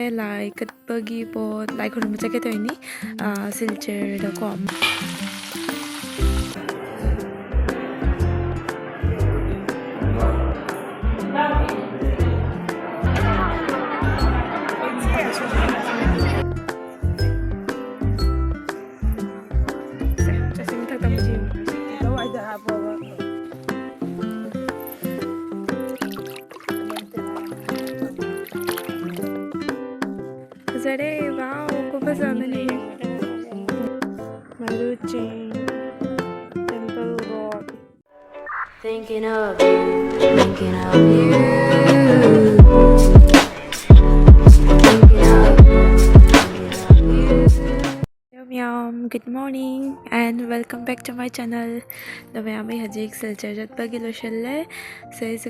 Like katpagi pot like khoirmba chake to ini Silchar da ko Zare, wow, खूप फजने Maru ching temple rock. Thinking of you, thinking of you, thinking of you. Yum yum, good morning and welcome back to my channel. The Miami Hajik Silchar Jatpagi Loshelle says a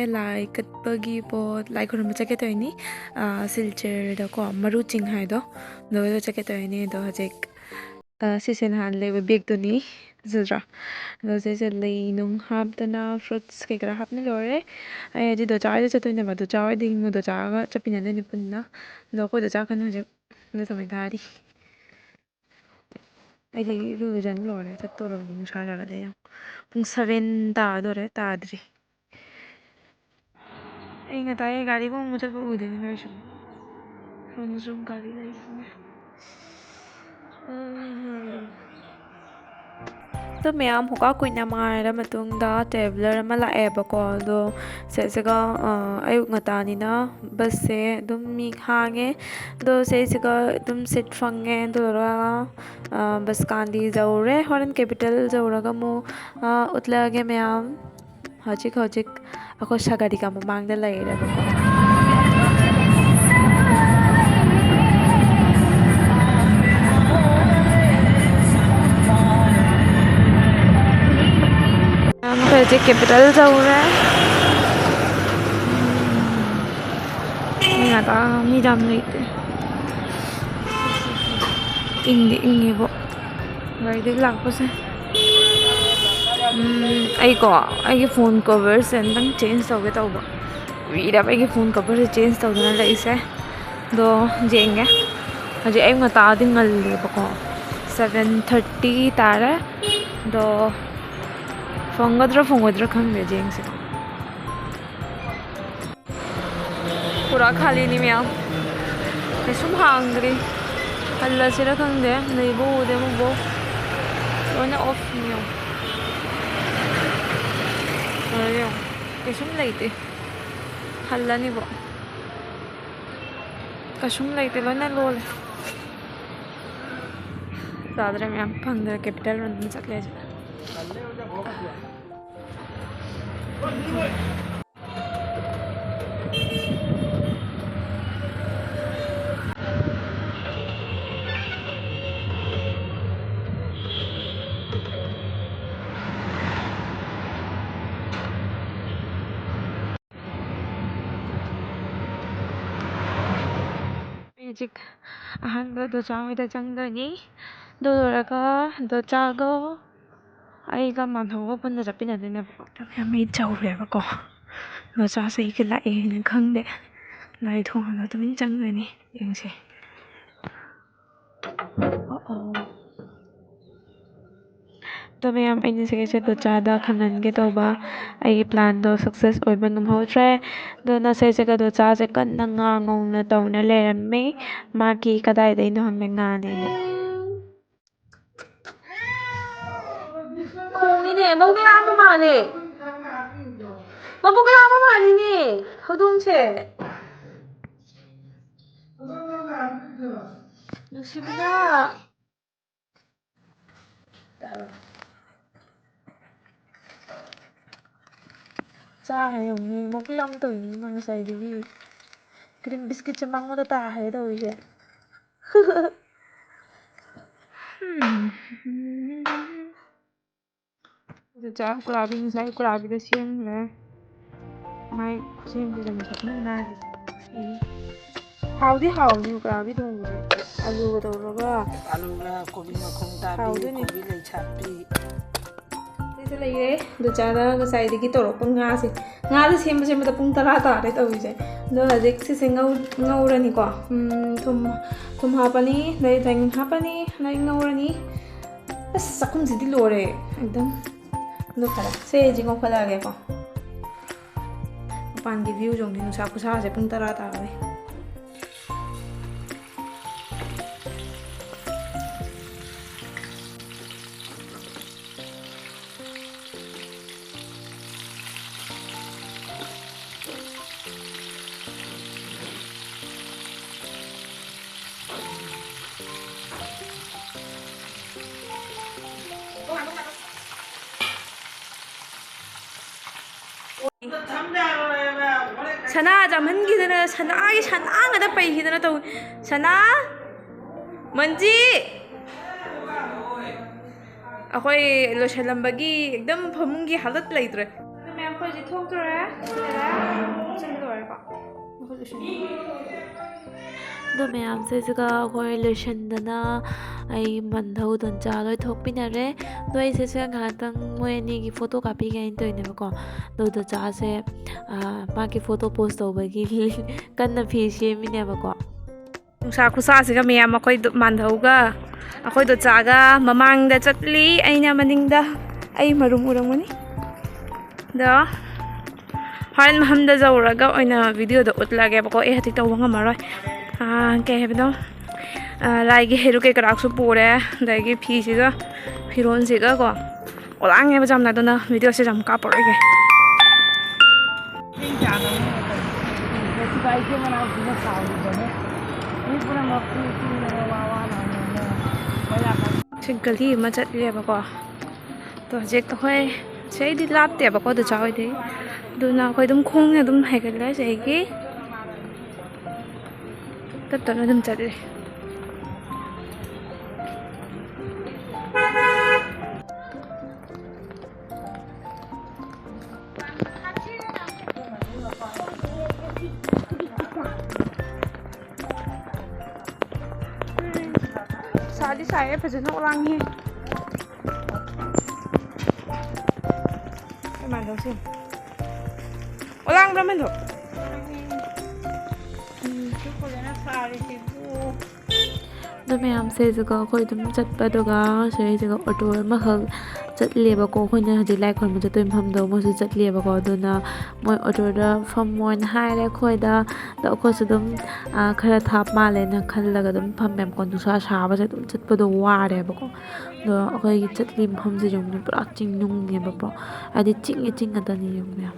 like Katpagi pot like Rumachaketoni, Silchar the com Maru ching hido, the Chaketoni, the Hajik Sissin Hanley with big Tuni Zudra. Those is a lean hab the now fruits cake or happening lore. I did the charge at never the jar, the Jaga, chopping and then Puna, the Jakan, little my daddy. I think you will lord at a total of Shara. Pung 7 tadri. In a tire gari won't move within version. From Zoom gari. तो ma'am होगा कुइना मारा मतुंगदा traveller अमा लाएबको दो सेसेगा अयुक ngataनिना बस से दुम मी हांगे दो सेसेगा दुम सिट फंगे दोरा बस कांदी जौरे हॉरन कैपिटल जौरगा मो उतलागे मैम हजिक अखो सगारी का ममांगदा लाएरेबको मुझे कैपिटल जाऊँगा नहीं आता मी जाम गई थी इंगे वो गाड़ी देख लाख से आई फोन कवर्स एंड चेंज हो गया था वो वीडियो पे फोन कवर से चेंज हो गया ना इसे दो जेंगे अजय आई मता दिन गल ले बको 7:30 तारा दो फंगद्रा खंगे जेंगसे पूरा खाली नहीं मैम कैसुम हांगरी हल्ला सिरा खंगे नहीं वो उदे वो लोने ऑफ नहीं हो अरे कैसुम लाइटे हल्ला नहीं वो कैसुम लाइटे लोने लोल सादरे मैम फंगद्रा कैपिटल रन सकले Magic ahanga do chawida changdani do raga do chago aiga manhogo punna japina dine ta me chawre ba ko do cha sei ke la e ne khangde lai thong na to min changani yengse तो ma'am अने से दो चादा खनन के तौबा I plan दो success ओइबा नमहोत्रे दो ना से दो चा से कन्ना ngang तौना लेरम्मे माकी कदाई दैनो हंगे ngaने खोंनिने मौगे आमा माने मबुगे आमा मानिने हदुंसे 누시구나 cha hay dùng một cái lông từ mang xài đi cái biscuit cho măng nó ta hay đâu vậy cha crabbing sai crabby da xiên là mai xiên thì làm thật nó na hào đi như crabby đâu rồi alu đâu rồi ba alu là kopi mà không ta đi kopi lấy chặt đi thế ꯁꯦ ꯂꯩꯔꯦ ꯗꯨꯆꯥꯗ ꯉꯁꯥꯏꯗꯒꯤ ꯇꯧꯔꯛꯄ ꯉꯥꯁꯦ ꯉꯥꯁꯦ ꯁꯦꯝꯕ ꯁꯦꯝꯕꯗ ꯄꯨꯡ 10 ꯇꯥꯔꯦ ꯇꯧꯔꯤꯁꯦ ꯑꯗꯣ ꯍꯧꯖꯤꯛ ꯁꯤꯁꯦ ꯉꯧꯔꯅꯤꯀꯣ ꯊꯨꯝ ꯍꯥꯞꯄꯅꯤ ꯑꯗꯩ ꯊꯥꯏꯒꯟ ꯍꯥꯞꯄꯅꯤ ꯑꯗꯩ ꯉꯧꯔꯅꯤ ꯑꯁ ꯆꯥꯛꯈꯨꯝꯁꯤꯗꯤ ꯂꯣꯏꯔꯦ एकदम ꯑꯗꯣ ꯐꯔꯦ ꯁꯦ ꯍꯧꯖꯤꯛ ꯉꯧꯈꯠꯂꯛꯑꯒꯦꯀꯣ ꯃꯄꯥꯟꯒꯤ ꯚ꯭ꯌꯨ ꯌꯦꯡꯉꯨ ꯅꯨꯡꯁꯥ ꯈꯨꯁꯥꯁꯦ ꯄꯨꯡ 10 ꯇꯥꯔꯦ ꯁꯅꯥ ꯆꯥꯝꯍꯟꯈꯤꯗꯅ ꯁꯅꯥꯒꯤ ꯁꯅꯥ ꯉꯥꯛꯇ ꯄꯩꯈꯤꯗꯅ ꯇꯧ ꯁꯅꯥ ꯃꯟꯖꯤ ꯑꯩꯈꯣꯏ ꯂꯣꯏꯁꯤꯜꯂꯝꯕꯒꯤ एकदम ꯐꯃꯨꯡꯒꯤ ꯍꯥꯂꯠ ꯂꯩꯇ꯭ꯔꯦ ꯃꯌꯥꯝ ꯑꯩꯈꯣꯏ ꯍꯧꯖꯤꯛ ꯊꯣꯛꯇꯣꯔꯦ ꯂꯣꯏꯔꯦꯀꯣ ꯑꯗꯣ ꯃꯌꯥꯝꯁꯤꯒ ꯑꯩꯈꯣꯏ ꯂꯣꯏꯁꯤꯟꯗꯅ ꯑꯩ ꯃꯟꯙꯧ ꯗꯣꯟꯆꯥ ꯂꯣꯏ ꯊꯣꯛꯄꯤꯅꯔꯦ ꯑꯗꯣ ꯑꯩꯁꯦ ꯉꯥꯏꯍꯥꯛꯇꯪ ꯃꯣꯏ ꯑꯅꯤꯒꯤ ꯐꯣꯇꯣ ꯀꯥꯞꯄꯤꯒꯦ ꯍꯥꯏꯅ ꯇꯧꯔꯤꯅꯦꯕꯀꯣ ꯑꯗꯣ ꯗꯣꯟꯆꯥꯁꯦ ꯃꯥꯒꯤ ꯐꯣꯇꯣ ꯄꯣꯁ ꯇꯧꯕꯒꯤ ꯀꯟꯅ ꯐꯤ ꯁꯦꯝꯃꯤꯅꯦꯕꯀꯣ ꯅꯨꯡꯁꯥ ꯈꯨꯁꯥꯁꯤꯒ ꯃꯌꯥꯝ ꯑꯩꯈꯣꯏ ꯃꯥꯟꯙꯧꯒ ꯑꯩꯈꯣꯏ ꯗꯣꯟꯆꯥꯒ ꯃꯃꯥꯡꯗ ꯆꯠꯂꯤ ꯑꯩꯅ ꯃꯅꯤꯡꯗ ꯑꯩ ꯃꯔꯨꯝ ꯎꯔꯝꯒꯅꯤ ꯑꯗꯣ ꯍꯣꯔꯦꯟ ꯃꯐꯝꯗ ꯌꯧꯔꯒ ꯑꯣꯏꯅ ꯚꯤꯗꯤꯑꯣꯗꯣ ꯎꯠꯂꯒꯦꯕꯀꯣ ꯑꯩ ꯍꯧꯖꯤꯛ ꯇꯧꯕ ꯉꯝꯃꯔꯣꯏ ꯀꯩ ꯍꯥꯏꯕꯅꯣ ꯂꯥꯏꯒꯤ ꯍꯩꯔꯨꯛ ꯀꯩꯀꯥꯁꯨ ꯄꯨꯔꯦ ꯑꯗꯒꯤ ꯐꯤꯁꯤꯒ ꯐꯤꯔꯣꯟꯁꯤꯒꯀꯣ ꯑꯣꯂꯥꯡꯉꯦꯕ ꯌꯥꯝꯅ ꯑꯗꯨꯅ ꯚꯤꯗꯤꯑꯣꯁꯦ ꯌꯥꯝ ꯀꯥꯞꯄꯔꯣꯏꯒꯦ ꯁꯤ ꯒꯂꯤ ꯑꯃ ꯆꯠꯂꯦꯕꯀꯣ ꯑꯗꯣ ꯍꯧꯖꯤꯛ ꯑꯩꯈꯣꯏ ꯁꯤꯗꯩꯗꯤ ꯂꯥꯞꯇꯦꯕꯀꯣ ꯗꯣꯟꯆꯥ ꯍꯣꯏꯗꯤ ꯑꯗꯨꯅ ꯑꯩꯈꯣꯏ ꯑꯗꯨꯝ ꯈꯣꯡꯅ ꯑꯗꯨꯝ ꯍꯥꯏꯒꯠꯂꯦ ꯁꯤꯗꯒꯤ ꯇꯞꯇꯞꯅ ꯑꯗꯨꯝ ꯆꯠꯂꯦ ꯁꯥꯗꯤ ꯁꯥꯏꯌꯦ ꯐꯖꯅ ꯑꯣꯂꯥꯡꯉꯦ ꯃꯥꯟꯙꯧꯁꯦ ꯑꯣꯂꯥꯡꯕ꯭ꯔꯥ ꯃꯥꯟꯙꯧ ꯑꯗꯣ ꯃꯌꯥꯝꯁꯤꯒ ꯑꯩꯈꯣꯏ ꯑꯗꯨꯝ ꯆꯠꯄ ꯑꯗꯨꯒ ꯁꯤꯁꯤꯒ ꯑꯣꯇꯣ ꯑꯃꯈꯛ ꯆꯠꯂꯦꯕꯀꯣ ꯑꯩꯈꯣꯏꯅ ꯍꯧꯖꯤꯛ ꯂꯥꯏ ꯈꯨꯔꯨꯝꯕ ꯆꯠꯇꯣꯏ ꯃꯐꯝꯗꯣ ꯃꯣꯏꯁꯨ ꯆꯠꯂꯦꯕꯀꯣ ꯑꯗꯨꯅ ꯃꯣꯏ ꯑꯣꯇꯣꯗ ꯐꯝꯃꯣꯅ ꯍꯥꯏꯔꯦ ꯑꯩꯈꯣꯏꯗ ꯑꯗꯣ ꯑꯩꯈꯣꯏꯁꯨ ꯑꯗꯨꯝ ꯈꯔ ꯊꯥꯞ ꯃꯥꯜꯂꯦꯅ ꯈꯜꯂꯒ ꯑꯗꯨꯝ ꯐꯝꯃꯦꯕꯀꯣ ꯅꯨꯡꯁꯥ ꯁꯥꯕꯁꯦ ꯑꯗꯨꯝ ꯆꯠꯄꯗꯣ ꯋꯥꯔꯦꯕꯀꯣ ꯑꯗꯣ ꯑꯩꯈꯣꯏꯒꯤ ꯆꯠꯂꯤ ꯃꯐꯝꯁꯦ ꯌꯦꯡꯉꯨꯅꯦ ꯄꯨꯔꯥ ꯆꯤꯡꯅꯨꯡꯅꯦꯕꯀꯣ ꯍꯥꯏꯗꯤ ꯆꯤꯡ ꯉꯥꯛꯇꯅꯤ ꯌꯦꯡꯉꯨ ꯃꯌꯥꯝ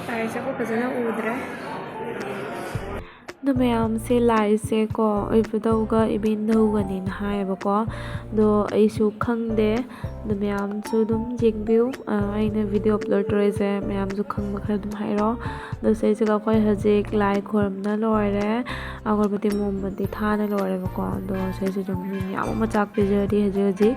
ꯂꯥꯏꯁꯦ ꯑꯩꯈꯣꯏ ꯐꯖꯅ ꯎꯗ꯭ꯔꯦ ꯑꯗꯣ ꯃꯌꯥꯝꯁꯦ ꯂꯥꯏꯁꯦꯀꯣ ꯏꯕꯨꯙꯧꯒ ꯏꯕꯦꯟꯙꯧꯒꯅꯦꯅ ꯍꯥꯏꯌꯦꯕꯀꯣ ꯑꯗꯣ ꯑꯩꯁꯨ ꯈꯪꯗꯦ ꯑꯗꯣ ꯃꯌꯥꯝꯁꯨ ꯑꯗꯨꯝ ꯌꯦꯡꯕꯤꯌꯨ ꯑꯩꯅ ꯚꯤꯗꯤꯑꯣ ꯑꯞꯂꯣꯗ ꯇꯧꯔꯤꯁꯦ ꯃꯌꯥꯝꯁꯨ ꯈꯪꯕ ꯈꯔ ꯑꯗꯨꯝ ꯍꯥꯏꯔꯛꯑꯣ ꯑꯗꯣ ꯁꯤꯁꯤꯒ ꯑꯩꯈꯣꯏ ꯍꯧꯖꯤꯛ ꯂꯥꯏ ꯈꯣꯏꯔꯝꯅ ꯂꯣꯏꯔꯦ ꯑꯒꯔꯕꯇꯤ ꯃꯣꯝꯕꯇꯤ ꯊꯥꯅ ꯂꯣꯏꯔꯦꯕꯀꯣ ꯑꯗꯣ ꯁꯤꯁꯤꯁꯨ ꯃꯤ ꯃꯌꯥꯝ ꯑꯃ ꯆꯥꯛ ꯄꯤꯖꯔꯤ ꯍꯧꯖꯤꯛ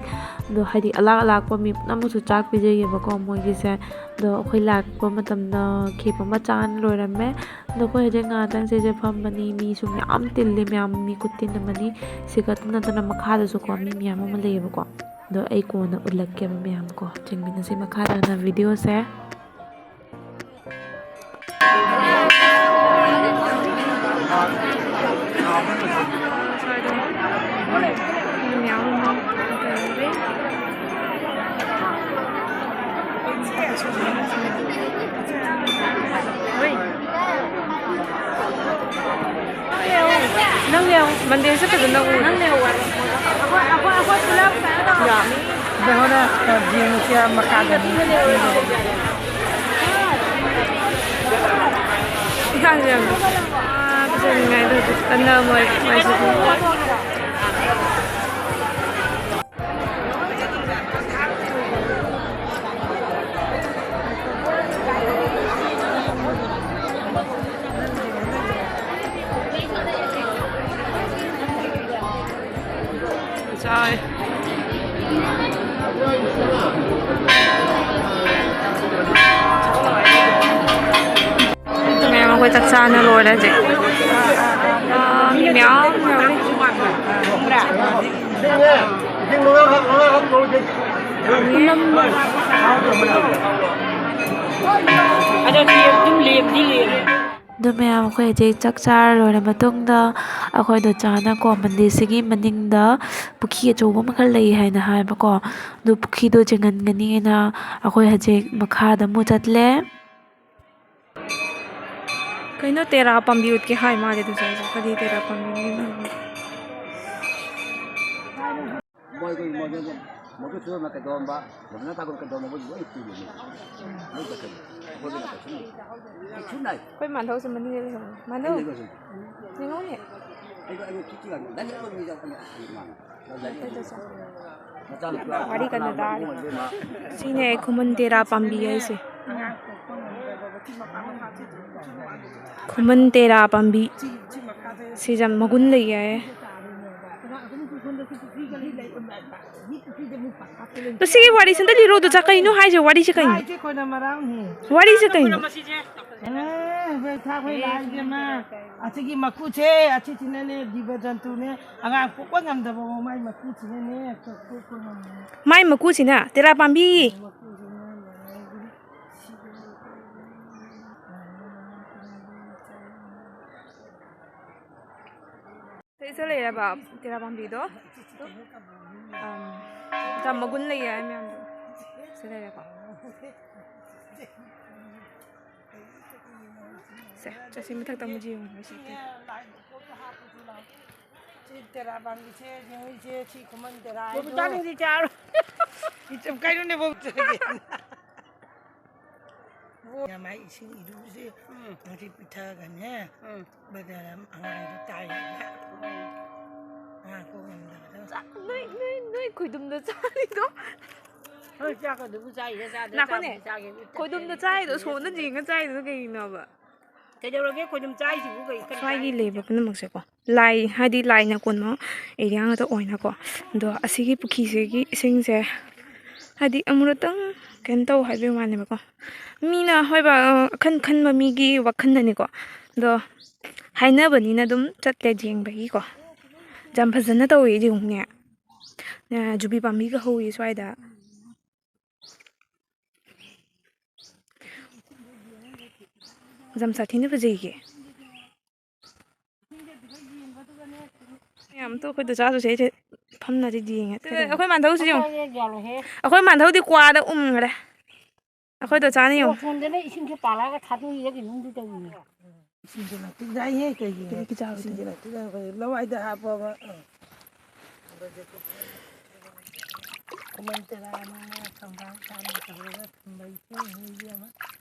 ꯑꯗꯣ ꯍꯥꯏꯗꯤ ꯑꯂꯥꯛꯄ ꯃꯤ ꯄꯨꯝꯅꯃꯛꯁꯨ ꯆꯥꯛ ꯄꯤꯖꯩꯌꯦꯕꯀꯣ ꯃꯣꯏꯒꯤꯁꯦ ꯑꯗꯣ ꯑꯩꯈꯣꯏ ꯂꯥꯛꯄ ꯃꯇꯝꯗ ꯈꯦꯞ ꯑꯃ ꯆꯥꯅ ꯂꯣꯏꯔꯝꯃꯦ ꯑꯗꯣ ꯑꯩꯈꯣꯏ ꯍꯧꯖꯤꯛ ꯉꯥꯏꯍꯥꯛꯇꯪ ꯁꯤꯁꯦ ꯐꯝꯕꯅꯤ ꯃꯤꯁꯨ ꯃꯌꯥꯝ ꯇꯤꯜꯂꯤ ꯃꯌꯥꯝ ꯃꯤ ꯈꯨꯇꯤꯟ ꯑꯃꯅꯤ ꯁꯤꯒꯇ ꯅꯠꯇꯅ ꯃꯈꯥꯗꯁꯨꯀꯣ ꯃꯤ ꯃꯌꯥꯝ ꯑꯃ ꯂꯩꯌꯦꯕꯀꯣ ꯑꯗꯣ ꯑꯩ ꯀꯣꯟꯅ ꯎꯠꯂꯛꯀꯦꯕ ꯃꯌꯥꯝ ꯀꯣ ꯆꯦꯡꯃꯤꯟꯅꯁꯤ ꯃꯈꯥꯗꯅ ꯚꯤꯗꯤꯑꯣꯁꯦ ꯅꯪ ꯂꯩꯍꯧ ꯃꯟꯗꯤꯔꯁꯦ ꯐꯖꯅ ꯎ ꯅꯪ ꯂꯩꯍꯧ ꯑꯩꯈꯣꯏ ꯄꯨꯂꯞ Dahona ginusya makagani. ꯏꯁꯥꯁꯦ ꯌꯥꯝ ꯄꯤꯖꯅꯤꯡꯉꯥꯏꯗ ꯍꯧꯖꯤꯛ ꯀꯟꯅ ꯃꯣꯏꯁꯨ ꯆꯥꯏ ꯃꯌꯥꯝ ꯑꯩꯈꯣꯏ ꯆꯥꯛ ꯆꯥꯅ ꯂꯣꯏꯔꯦ ꯍꯧꯖꯤꯛ ꯃꯤ ꯃꯌꯥꯝ ꯌꯥꯎꯔꯤ ꯑꯗꯨ ꯃꯌꯥꯝ ꯑꯩꯈꯣꯏ ꯍꯧꯖꯤꯛ ꯆꯥꯛ ꯆꯥꯔ ꯂꯣꯏꯔ ꯃꯇꯨꯡꯗ ꯑꯩꯈꯣꯏꯗꯣ ꯆꯥꯅꯀꯣ ꯃꯟꯗꯤꯔꯁꯤꯒꯤ ꯃꯅꯤꯡꯗ ꯄꯨꯈ꯭ꯔꯤ ꯑꯆꯧꯕ ꯑꯃꯈꯛ ꯂꯩ ꯍꯥꯏꯅ ꯍꯥꯏꯕꯀꯣ ꯑꯗꯨ ꯄꯨꯈ꯭ꯔꯤꯗꯣ ꯆꯦꯡꯍꯟꯒꯅꯤꯅ ꯑꯩꯈꯣꯏ ꯍꯧꯖꯤꯛ ꯃꯈꯥꯗ ꯑꯃꯨꯛ ꯆꯠꯂꯦ ꯀꯩꯅꯣ ꯇꯦꯔꯥ ꯄꯥꯝꯕꯤ ꯎꯠꯀꯦ ꯍꯥꯏ ꯃꯥꯜꯂꯦ ꯑꯗꯨ ꯆꯥꯏꯁꯦ ꯀꯔꯤ ꯇꯦꯔꯥ ꯄꯥꯝꯕꯤꯅꯣ ꯑꯩꯈꯣꯏ ꯃꯥꯟꯙꯧꯁꯦ ꯃꯅꯤꯡꯗ ꯂꯩꯍꯧꯅꯦ ꯃꯥꯟꯙꯧ ꯌꯦꯡꯉꯧꯅꯦ ꯋꯥꯔꯤ ꯀꯟꯅ ꯇꯥꯔꯤ ꯁꯤꯅꯦ ꯈꯨꯃꯟ ꯇꯦꯔꯥ ꯄꯥꯝꯕꯤ ꯍꯥꯏꯁꯦ ꯈꯨꯃꯟ ꯇꯦꯔꯥ ꯄꯥꯝꯕꯤ ꯁꯤꯁꯦ ꯌꯥꯝ ꯃꯒꯨꯟ ꯂꯩ ꯍꯥꯏꯌꯦ ꯁꯤꯒꯤ ꯋꯥꯔꯤꯁꯦ ꯑꯝꯇ ꯂꯤꯔꯣꯗꯣ ꯆꯥ ꯀꯩꯅꯣ ꯍꯥꯏꯁꯦ ꯋꯥꯔꯤꯁꯦ ꯀꯩꯅꯣ ꯋꯥꯔꯤꯁꯦ ꯀꯩꯅꯣ ꯑꯁꯤꯒꯤ ꯃꯀꯨꯁꯦ ꯑꯁꯤꯁꯤꯅꯅꯦ ꯖꯤꯕ ꯖꯟꯇꯨꯅꯦ ꯑꯉꯥꯡ ꯄꯣꯛꯄ ꯉꯝꯗꯕ ꯃꯥꯏ ꯃꯀꯨꯁꯤꯅꯅꯦ ꯄꯣꯛꯄ ꯉꯝꯃꯦ ꯃꯥꯏ ꯃꯀꯨꯁꯤꯅ ꯇꯦꯔꯥ ꯄꯥꯝꯕꯤ ꯁꯤꯗ ꯂꯩꯔꯕ ꯇꯦꯔꯥ ꯄꯥꯝꯕꯤꯗꯣ ꯌꯥꯝ ꯃꯒꯨꯟ ꯂꯩ ꯍꯥꯏ ꯃꯌꯥꯝꯗꯣ ꯁꯤꯗ ꯂꯩꯔꯦꯀꯣ ꯁꯦ ꯆꯠꯁꯤ ꯃꯊꯛꯇ ꯑꯃꯨꯛ ꯌꯦꯡꯉꯨ ꯁꯤ ꯇꯦꯔꯥ ꯄꯥꯝꯕꯤꯁꯦ ꯌꯦꯡꯉꯨꯁꯦ ꯁꯤ ꯈꯨꯃꯟ ꯇꯦꯔꯥ ꯆꯥꯅꯤꯡꯗꯤ ꯆꯥꯔꯣ ꯀꯩꯅꯣꯅꯦ ꯃꯥꯏ ꯏꯁꯤꯡ ꯏꯔꯨꯁꯦ ꯉꯁꯤ ꯄꯤꯊꯛꯑꯒꯅꯦ ꯕꯖꯥꯔ ꯑꯉꯥꯡꯗꯣ ꯇꯥꯏ ꯑꯉꯥꯡ ꯄꯣꯛ ꯉꯝꯗꯕꯗꯣ ꯅꯣꯏ ꯈꯣꯏꯗꯨꯝꯗ ꯆꯥꯔꯤꯗꯣ ꯍꯣꯏ ꯆꯥꯛꯀꯗꯨꯕꯨ ꯆꯥꯏꯔꯦ ꯅꯥꯈꯣꯅꯦ ꯈꯣꯏꯗꯨꯝꯗ ꯆꯥꯏꯗꯣ ꯁꯣꯟꯗ ꯌꯦꯡꯉ ꯆꯥꯏꯗꯨꯅ ꯀꯩꯒꯤꯅꯣꯕ ꯀꯩꯗꯧꯔꯒꯦ ꯈꯣꯏꯗꯨꯝ ꯆꯥꯏꯁꯤꯕꯨ ꯁ꯭ꯋꯥꯏꯒꯤ ꯂꯩꯕ ꯄꯨꯝꯅꯃꯛꯁꯦꯀꯣ ꯂꯥꯏ ꯍꯥꯏꯗꯤ ꯂꯥꯏꯅ ꯀꯣꯟꯕ ꯑꯦꯔꯤꯌꯥ ꯉꯥꯛꯇ ꯑꯣꯏꯅꯀꯣ ꯑꯗꯣ ꯑꯁꯤꯒꯤ ꯄꯨꯈ꯭ꯔꯤꯁꯤꯒꯤ ꯏꯁꯤꯡꯁꯦ ꯍꯥꯏꯗꯤ ꯑꯃꯨꯔꯛꯇꯪ ꯀꯩꯅꯣ ꯇꯧ ꯍꯥꯏꯕꯒꯤ ꯋꯥꯅꯦꯕꯀꯣ ꯃꯤꯅ ꯍꯣꯏꯕ ꯈꯟꯕ ꯃꯤꯒꯤ ꯋꯥꯈꯜꯗꯅꯤꯀꯣ ꯑꯗꯣ ꯍꯥꯏꯅꯕꯅꯤꯅ ꯑꯗꯨꯝ ꯆꯠꯂꯦ ꯌꯦꯡꯕꯒꯤꯀꯣ ꯌꯥꯝ ꯐꯖꯅ ꯇꯧꯋꯦ ꯌꯦꯡꯉꯨꯅꯦ ꯖꯨꯕꯤ ꯄꯥꯝꯕꯤꯒ ꯍꯧꯋꯤ ꯁ꯭ꯋꯥꯏꯗ ꯌꯥꯝ ꯁꯥꯊꯤꯅ ꯐꯖꯩꯌꯦ ꯌꯥꯝ ꯇꯣ ꯑꯩꯈꯣꯏꯗ ꯆꯥꯗꯁꯦ ꯑꯩꯁꯦ ꯐꯝꯅꯗꯤ ꯌꯦꯡꯉꯦ ꯑꯩꯈꯣꯏ ꯃꯥꯟꯙꯧꯁꯤ ꯌꯦꯡꯉꯨ ꯑꯩꯈꯣꯏ ꯃꯥꯟꯙꯧꯗꯤ ꯀ꯭ꯋꯥꯗ ꯎꯝꯈ꯭ꯔꯦ ꯑꯩꯈꯣꯏꯗꯣ ꯆꯥꯅ ꯌꯦꯡꯉꯨ ꯁꯣꯟꯗꯅ ꯏꯁꯤꯡꯁꯦ ꯄꯥꯜꯂꯒ ꯊꯥꯗꯣꯛꯏꯔ ꯀꯩꯅꯣꯝꯗꯤ ꯇꯧꯏꯅꯦ ꯏꯁꯤꯡꯁꯦ ꯂꯥꯛꯇꯤꯗꯥꯏꯍꯦ ꯀꯩꯒꯤꯅꯣ ꯏꯁꯤꯡꯁꯦ ꯂꯥꯛꯇꯤꯗꯥꯏ ꯂꯋꯥꯏꯗ ꯍꯥꯞꯄꯕ ꯈꯨꯃꯟ ꯇꯦꯔꯥꯅꯤꯅ ꯊꯧꯗꯥꯡ ꯆꯥꯅ ꯇꯧꯔꯒ ꯊꯝꯕ ꯏꯁꯤꯡ ꯑꯃ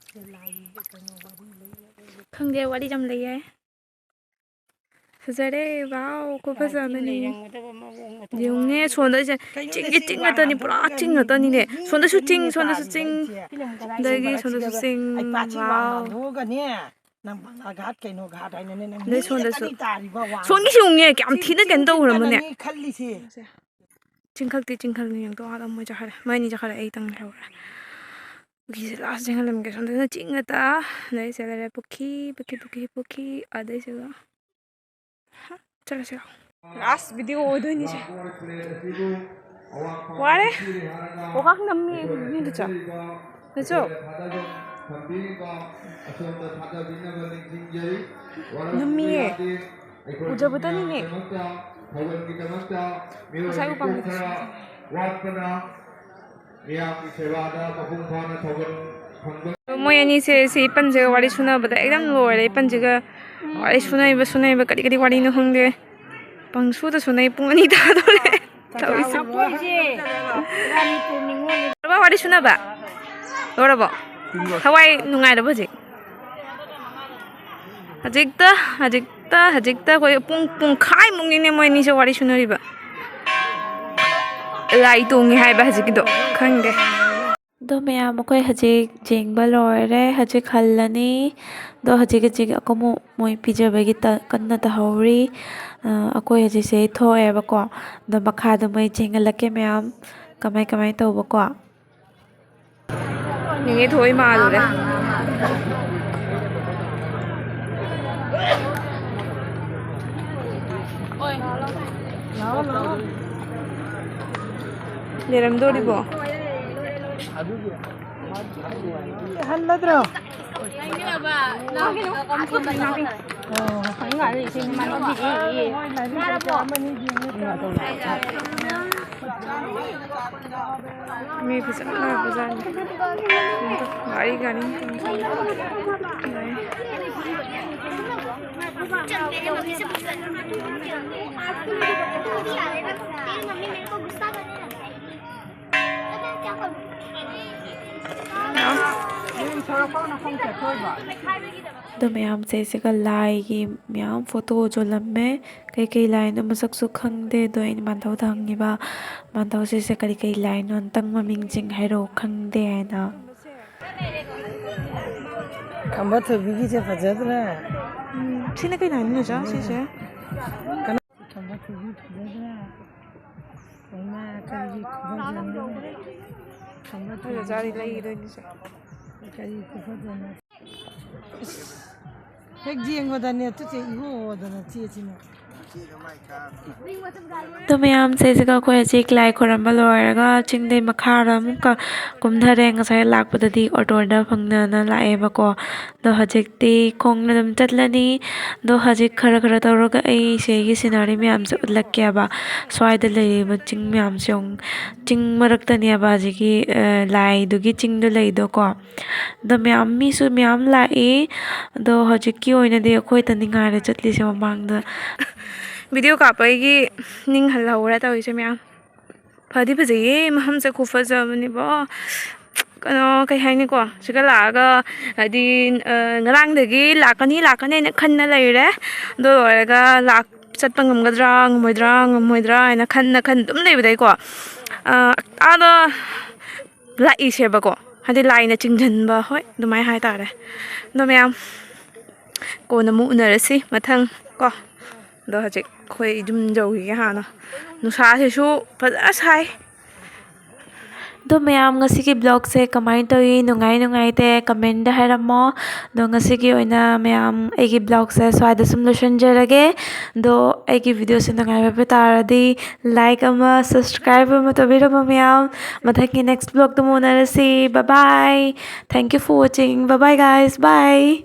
ꯂꯥꯏꯒꯤ ꯀꯩꯅꯣ ꯋꯥꯔꯤ ꯂꯩ ꯈꯪꯗꯦ ꯋꯥꯔꯤ ꯌꯥꯝ ꯂꯩꯌꯦ ꯐꯖꯔꯦ ꯋꯥꯎ ꯈꯨꯐꯖ ꯑꯃꯅꯤ ꯌꯦꯡꯉꯨꯅꯦ ꯁꯣꯟꯗꯩꯁꯦ ꯆꯤꯡꯒꯤ ꯆꯤꯡ ꯉꯥꯛꯇꯅꯤ ꯄꯨꯔꯥ ꯆꯤꯡ ꯉꯥꯛꯇꯅꯤꯅꯦ ꯁꯣꯟꯗꯁꯨ ꯆꯤꯡ ꯁꯣꯟꯗꯁꯨ ꯆꯤꯡ ꯑꯗꯒꯤ ꯁꯣꯟꯗꯁꯨ ꯆꯤꯡ ꯋꯥꯎ ꯘꯥꯠ ꯀꯩꯅꯣ ꯘꯥꯠ ꯍꯥꯏꯅꯅꯦ ꯑꯗꯩ ꯁꯣꯟꯗꯁꯨ ꯁꯣꯟꯒꯤꯁꯤ ꯌꯦꯡꯉꯨꯅꯦ ꯀꯌꯥꯝ ꯊꯤꯅ ꯀꯩꯅꯣ ꯇꯧꯈ꯭ꯔꯃꯣꯅꯦ ꯈꯜꯂꯤꯁꯦ ꯆꯤꯡꯈꯛꯇꯤ ꯆꯤꯡꯈꯛꯅꯤ ꯌꯦꯡꯊꯣꯛ ꯑꯗ ꯃꯣꯏ ꯆꯠꯈ꯭ꯔꯦ ꯃꯣꯏꯅꯤ ꯆꯠꯈ꯭ꯔꯦ ꯑꯩ ꯇꯪ ꯂꯩꯍꯧꯔꯦ ꯄꯨꯈ꯭ꯔꯤꯁꯦ ꯂꯥꯁ ꯆꯦꯡꯍꯜꯂꯝꯒꯦ ꯁꯣꯝꯗꯅ ꯆꯤꯡ ꯉꯥꯛꯇ ꯑꯗꯩ ꯁꯤꯗ ꯂꯩꯔꯦ ꯄꯨꯈ꯭ꯔꯤ ꯑꯗꯩꯁꯤꯒ ꯆꯠꯂꯁꯤꯔꯣ ꯂꯥꯁ ꯚꯤꯗꯤꯑꯣ ꯑꯣꯏꯗꯣꯏꯅꯤꯁꯦ ꯋꯥꯔꯦ ꯋꯥꯈꯥꯛ ꯅꯝꯃꯤ ꯃꯤꯗꯨ ꯆꯠꯁꯨ ꯅꯝꯃꯤꯌꯦ ꯎꯖꯕꯗꯅꯤꯅꯦ ꯉꯁꯥꯏ ꯎꯄꯥꯝꯕꯤꯗꯨꯁꯨ ꯃꯣꯏ ꯑꯅꯤꯁꯦ ꯁꯤ ꯄꯟꯁꯤꯒ ꯋꯥꯔꯤ ꯁꯨꯅꯕꯗ ꯑꯦꯛꯗꯝ ꯂꯣꯏꯔꯦ ꯄꯟꯁꯤꯒ ꯋꯥꯔꯤ ꯁꯨꯅꯩꯕ ꯀꯔꯤ ꯋꯥꯔꯤꯅꯣ ꯈꯪꯗꯦ ꯄꯪꯁꯨꯗ ꯁꯨꯅꯩ ꯄꯨꯡ 2 ꯇꯥꯗꯣꯔꯦ ꯇꯧꯔꯤꯁꯦ ꯋꯥꯔꯤ ꯁꯨꯅꯕ ꯂꯣꯏꯔꯕꯣ ꯊꯋꯥꯏ ꯅꯨꯡꯉꯥꯏꯔꯕꯣ ꯍꯧꯖꯤꯛꯇ ꯑꯩꯈꯣꯏ ꯄꯨꯡꯈꯥꯏꯃꯨꯛꯅꯤꯅꯦ ꯃꯣꯏ ꯑꯅꯤꯁꯦ ꯋꯥꯔꯤ ꯁꯨꯅꯔꯤꯕ ꯂꯥꯏ ꯇꯣꯡꯉꯤ ꯍꯥꯏꯕ ꯍꯧꯖꯤꯛꯀꯤꯗꯣ ꯈꯪꯗꯦ ꯑꯗꯣ ꯃꯌꯥꯝ ꯑꯩꯈꯣꯏ ꯍꯧꯖꯤꯛ ꯌꯦꯡꯕ ꯂꯣꯏꯔꯦ ꯍꯧꯖꯤꯛ ꯍꯜꯂꯅꯤ ꯑꯗꯣ ꯍꯧꯖꯤꯛ ꯑꯃꯨꯛ ꯃꯣꯏ ꯄꯤꯖꯕꯒꯤ ꯀꯟꯅ ꯇꯧꯍꯧꯔꯤ ꯑꯩꯈꯣꯏ ꯍꯧꯖꯤꯛꯁꯦ ꯊꯣꯛꯑꯦꯕꯀꯣ ꯑꯗꯣ ꯃꯈꯥꯗ ꯃꯣꯏ ꯌꯦꯡꯍꯜꯂꯛꯀꯦ ꯃꯌꯥꯝ ꯀꯃꯥꯏ ꯇꯧꯕꯀꯣ ꯅꯦꯅꯦ ꯊꯣꯏ ꯃꯥꯜꯂꯨꯔꯦ ꯂꯩꯔꯝꯗꯣꯔꯤꯕꯣ ꯍꯜꯂꯗ꯭ꯔꯣ ꯃꯤ ꯐꯖꯅ ꯂꯥꯛꯄꯖꯥꯠꯅꯤ ꯒꯥꯔꯤ ꯑꯗꯣ ꯃꯌꯥꯝꯁꯦ ꯁꯤꯒ ꯂꯥꯏꯒꯤ ꯃꯌꯥꯝ ꯐꯣꯇꯣ ꯆꯣꯜꯂꯝꯃꯦ ꯀꯩꯀꯩ ꯂꯥꯏꯅꯣ ꯃꯁꯛꯁꯨ ꯈꯪꯗꯦ ꯑꯗꯣ ꯑꯩꯅ ꯃꯥꯟꯙꯧꯗ ꯍꯪꯉꯤꯕ ꯃꯥꯟꯙꯧꯁꯤꯁꯦ ꯀꯩ ꯂꯥꯏꯅꯣ ꯑꯝꯇꯪ ꯃꯃꯤꯡꯁꯤꯡ ꯍꯥꯏꯔꯛꯑꯣ ꯈꯪꯗꯦ ꯍꯥꯏꯅ ꯈꯝꯕ ꯊꯣꯏꯕꯤꯒꯤꯁꯦ ꯐꯖꯗ꯭ꯔꯥ ꯁꯤꯅ ꯀꯩ ꯂꯥꯏꯅꯣ ꯆꯥ ꯁꯤꯁꯦ ꯈꯝꯕ ꯊꯣꯏꯕꯤ ꯐꯖꯗ꯭ꯔꯥ ꯀꯩꯅ ꯀꯔꯤꯒꯤ ꯈꯨꯐꯖꯅꯣ ꯈꯝꯕ ꯆꯥꯔꯤ ꯊꯣꯏꯕꯤ ꯂꯩꯗꯣꯏꯅꯤꯁꯦ ꯀꯔꯤ ꯈꯨꯐꯖꯅꯣ ꯍꯦꯛ ꯌꯦꯡꯕꯗꯅꯦ ꯇꯨꯆꯦ ꯏꯍꯣꯗꯅ ꯆꯦꯁꯤꯅ ꯑꯗꯣ ꯃꯌꯥꯝꯁꯦ ꯁꯤꯒ ꯑꯩꯈꯣꯏ ꯍꯧꯖꯤꯛ ꯂꯥꯏ ꯈꯣꯏꯔꯝꯕ ꯂꯣꯏꯔꯒ ꯆꯤꯡꯗꯩ ꯃꯈꯥꯗ ꯑꯃꯨꯛꯀ ꯀꯨꯝꯊꯔꯦ ꯉꯁꯥꯏ ꯂꯥꯛꯄꯗꯗꯤ ꯑꯣꯇꯣꯗ ꯐꯪꯅꯅ ꯂꯥꯛꯑꯦꯕꯀꯣ ꯑꯗꯣ ꯍꯧꯖꯤꯛꯇꯤ ꯈꯣꯡꯅ ꯑꯗꯨꯝ ꯆꯠꯂꯅꯤ ꯑꯗꯣ ꯍꯧꯖꯤꯛ ꯈꯔ ꯇꯧꯔꯒ ꯑꯩ ꯁꯤꯒꯤ ꯁꯤꯅꯔꯤ ꯃꯌꯥꯝꯁꯦ ꯎꯠꯂꯛꯀꯦꯕ ꯁ꯭ꯋꯥꯏꯗ ꯂꯩꯔꯤꯕ ꯆꯤꯡ ꯃꯌꯥꯝꯁꯦ ꯆꯤꯡ ꯃꯔꯛꯇꯅꯦꯕ ꯍꯧꯖꯤꯛꯀꯤ ꯂꯥꯏꯗꯨꯒꯤ ꯆꯤꯡꯗꯣ ꯂꯩꯗꯣꯀꯣ ꯑꯗꯣ ꯃꯤꯁꯨ ꯃꯌꯥꯝ ꯂꯥꯛꯏ ꯑꯗꯣ ꯍꯧꯖꯤꯛꯀꯤ ꯑꯣꯏꯅꯗꯤ ꯑꯩꯈꯣꯏꯗ ꯉꯥꯏꯔꯦ ꯆꯠꯂꯤꯁꯦ ꯃꯃꯥꯡꯗ ꯚꯤꯗꯤꯑꯣ ꯀꯥꯞꯄꯒꯤ ꯅꯤꯡꯍꯜꯍꯧꯔꯦ ꯇꯧꯔꯤꯁꯦ ꯃꯌꯥꯝ ꯐꯗꯤ ꯐꯖꯩꯌꯦ ꯃꯐꯝꯁꯦ ꯈꯨꯐꯖꯕꯅꯦꯕ ꯀꯩꯅꯣ ꯀꯩ ꯍꯥꯏꯅꯤꯀꯣ ꯁꯤꯒ ꯂꯥꯛꯑꯒ ꯍꯥꯏꯗꯤ ꯉꯔꯥꯡꯗꯒꯤ ꯂꯥꯛꯀꯅꯦꯅ ꯈꯟꯅ ꯂꯩꯔꯦ ꯑꯗꯨ ꯂꯣꯏꯔꯒ ꯆꯠꯄ ꯉꯝꯃꯣꯏꯗ꯭ꯔꯥ ꯍꯥꯏꯅ ꯈꯟꯅ ꯑꯗꯨꯝ ꯂꯩꯕꯗꯩꯀꯣ ꯑꯥꯗ ꯂꯥꯛꯏꯁꯦꯕꯀꯣ ꯍꯥꯏꯗꯤ ꯂꯥꯏꯅ ꯆꯤꯡꯁꯤꯟꯕ ꯍꯣꯏ ꯑꯗꯨꯃꯥꯏꯅ ꯍꯥꯏꯇꯥꯔꯦ ꯑꯗꯣ ꯃꯌꯥꯝ ꯀꯣꯟꯅ ꯑꯃꯨꯛ ꯎꯅꯔꯁꯤ ꯃꯊꯪ ꯀꯣ ꯑꯗꯣ ꯍꯧꯖꯤꯛ ꯑꯩꯈꯣꯏ ꯌꯨꯝ ꯌꯧꯈꯤꯒꯦ ꯍꯥꯟꯅ ꯅꯨꯡꯁꯥꯁꯤꯁꯨ ꯐꯖꯅ ꯁꯥꯏ ꯑꯗꯣ ꯃꯌꯥꯝ ꯉꯁꯤꯒꯤ ꯕ꯭ꯂꯣꯛꯁꯦ ꯀꯃꯥꯏꯅ ꯇꯧꯏ ꯅꯨꯡꯉꯥꯏꯇꯦ ꯀꯃꯦꯟꯗ ꯍꯥꯏꯔꯝꯃꯣ ꯑꯗꯣ ꯉꯁꯤꯒꯤ ꯑꯣꯏꯅ ꯃꯌꯥꯝ ꯑꯩꯒꯤ ꯕ꯭ꯂꯣꯛꯁꯦ ꯁ꯭ꯋꯥꯏꯗ ꯁꯨꯝ ꯂꯣꯏꯁꯤꯟꯖꯔꯒꯦ ꯑꯗꯣ ꯑꯩꯒꯤ ꯚꯤꯗꯤꯑꯣꯁꯦ ꯅꯨꯡꯉꯥꯏꯕ ꯇꯥꯔꯗꯤ ꯂꯥꯏꯛ ꯑꯃ ꯁꯕꯁꯀ꯭ꯔꯥꯏꯕ ꯑꯃ ꯇꯧꯕꯤꯔꯝꯃꯣ ꯃꯌꯥꯝ ꯃꯊꯪꯒꯤ ꯅꯦꯛꯁ ꯕ꯭ꯂꯣꯛꯇ ꯑꯃꯨꯛ ꯎꯅꯔꯁꯤ bye thank you for watching bye guys by